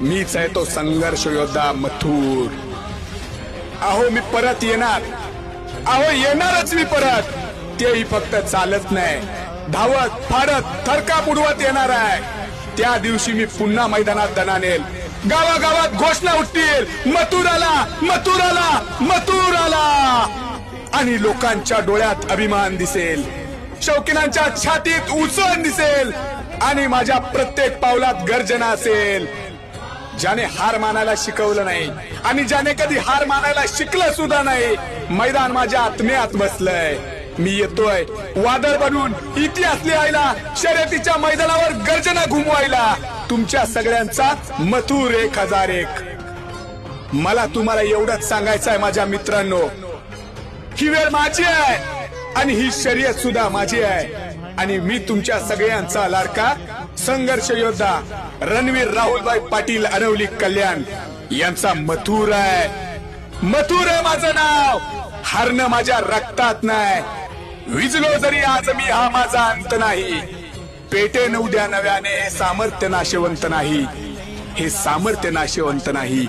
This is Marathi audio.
मीच आहे तो संघर्ष योद्धा मथुर. अहो मी परत येणार, अहो येणारच मी परत. तेही फक्त चालत नाही, धावत फाडत थरकाप उडवत येणार आहे. त्या दिवशी मी पुन्हा मैदानात दणानेल. गावागावात घोषणा उठतील, मथुर आला, मथुर आला, मथुर आला. आणि लोकांच्या डोळ्यात अभिमान दिसेल, शौकीनांच्या छातीत उसण दिसेल आणि माझ्या प्रत्येक पावलात गर्जना असेल. ज्याने हार मानायला शिकवलं नाही आणि ज्याने कधी हार मानायला शिकलं सुद्धा नाही, मैदान माझ्या आत्म्यात बसलंय. मी येतोय वादळ बनून इतिहास लिहायला, शर्यतीच्या मैदानावर गर्जना घुमवायला. तुमच्या सगळ्यांचा मथुर 1001. मला तुम्हाला एवढंच सांगायचं आहे माझ्या मित्रांनो, ही वेळ माझी आहे आणि ही शर्यत सुद्धा माझी आहे. आणि मी तुमच्या सगळ्यांचा लाडका संघर्ष योद्धा रणवीर राहुलभाई पाटील अनवली कल्याण यांचा मथुर आहे. मथुर आहे माझं नाव. हारणं माझ्या रक्तात नाही. विजलो जरी आज मी, हा माझा अंत नाही. पेटेन उद्या नव्याने, हे सामर्थ्य नाशवंत नाही, हे सामर्थ्य नाशवंत नाही.